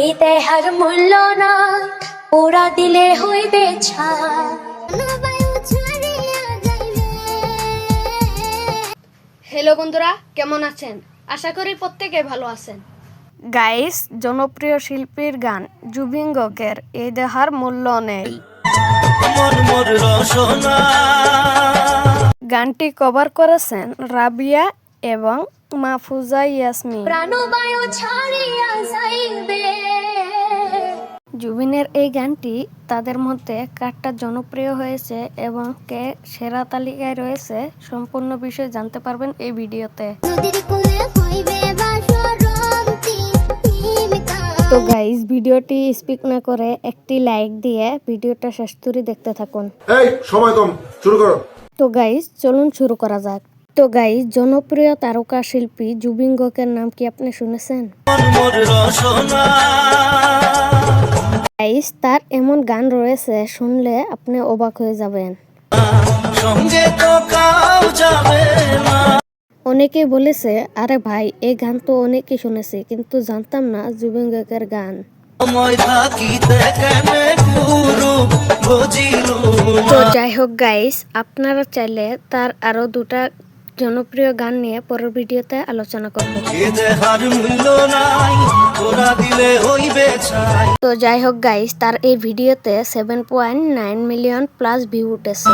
এই দেহার মূল্য নাই, ওরা দিলে হইবে ছাই। হ্যালো বন্ধুরা, কেমন আছেন? আশা করি প্রত্যেকে ভালো আছেন। গাইস, জনপ্রিয় শিল্পীর গান জুবিন গার্গের এই দেহার মূল্য নেই গানটি কভার করেছেন রাবিয়া এবং মাহফুজা ইয়াসমিন। প্রাণবায়ু ছাড়িয়া যাইবে। জুবিনের এই গানটি তাদের মধ্যে কারটা জনপ্রিয় হয়েছে এবং কে সেরা তালিকায় রয়েছে, সম্পূর্ণ বিষয় জানতে পারবেন এই ভিডিওতে। তো গাইস, ভিডিওটি স্কিপ না করে একটি লাইক দিয়ে ভিডিওটা শেষ করে দেখতে থাকুন। এই সময় কম, শুরু করো। তো গাইস, চলুন শুরু করা যাক। তো গাইস, জনপ্রিয় তারকা শিল্পী জুবিন গার্গের নাম কি আপনি শুনেছেন? গাইস, তার এমন গান রয়েছে শুনলে আপনি অবাক হয়ে যাবেন। অনেকে বলেছে, আরে ভাই, এই গান তো অনেকে শুনেছে কিন্তু জানতাম না জুবিন গার্গের গান। তো যাই হোক গাইস, আপনারা চাইলে তার আরো দুটা জনপ্রিয় গান নিয়ে পরের ভিডিওতে আলোচনা করব। তো যাই হোক গাইস, তার এই ভিডিওতে 7.9 মিলিয়ন প্লাস ভিউ উঠেছে।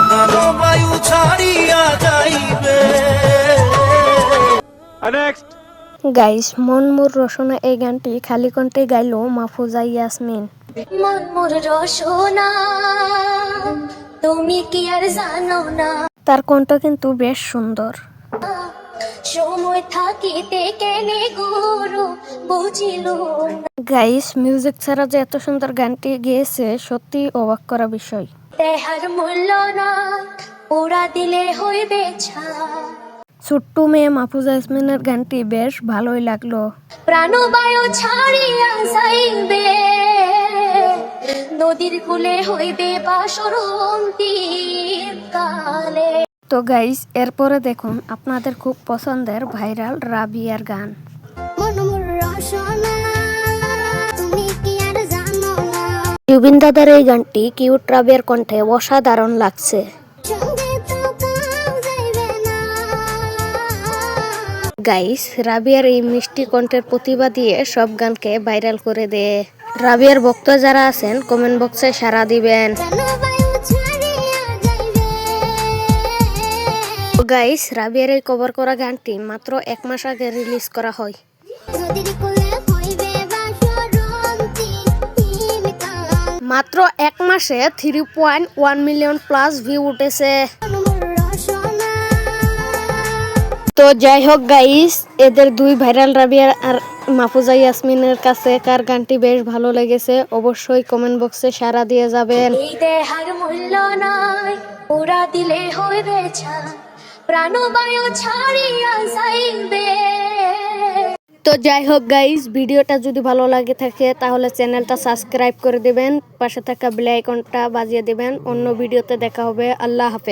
গাইস, মন মোর রসনা এই গানটি খালি কণ্ঠে গাইল মাহফুজা ইয়াসমিন। মন মোর রসনা, তুমি কি আর জানো না, তার কণ্ঠ কিন্তু বেশ সুন্দর। সময় থাকিতে কেনে গুরু বুঝিল না। গাইস, মিউজিক ছাড়া যে এত সুন্দর গানটি গেয়েছে সত্যি অবাক করা বিষয়। দেহার মূল্য নাই, ওরা দিলে হইবে ছাই। ছোট্ট মেয়ে মাহফুজা ইয়াসমিনের গানটি বেশ ভালোই লাগলো। প্রাণবায়ু ছাড়িয়া যাইবে, নদীর কূলে হইবে বাসর অন্তিম কালে। তো গাইস, এরপরে দেখুন আপনাদের খুব পছন্দের ভাইরাল রাবিয়ার গান। জুবিন দাদার এই গানটি কিউট রাবিয়ার কণ্ঠে অসাধারণ লাগছে। গাইস, রাবিয়ার এই মিষ্টি কণ্ঠের প্রতিভা দিয়ে সব গানকে ভাইরাল করে দেয়। রাবিয়ার ভক্ত যারা আছেন কমেন্ট বক্সে সাড়া দিবেন। গাইস, রাবিয়ার এই কভার করা গানটি মাত্র 1 মাস আগে রিলিজ করা হয়। মাত্র 1 মাসে 3.1 মিলিয়ন প্লাস ভিউ উঠেছে। তো যাই হোক গাইস, এদের দুই ভাইরাল রাবিয়া আর মাহফুজা ইয়াসমিনের কাছে কার গানটি বেশ ভালো লেগেছে অবশ্যই কমেন্ট বক্সে সাড়া দিয়ে যাবেন। এই দেহার মূল্য নাই, ওরা দিলে হইবে ছাই। প্রাণবায়ু ছাড়িয়া যাইবে। তো যাই হোক গাইস, ভিডিওটা যদি ভালো লাগে থাকে তাহলে চ্যানেলটা সাবস্ক্রাইব করে দিবেন, পাশে থাকা বেল আইকনটা বাজিয়ে দিবেন। অন্য ভিডিওতে দেখা হবে। আল্লাহ হাফেজ।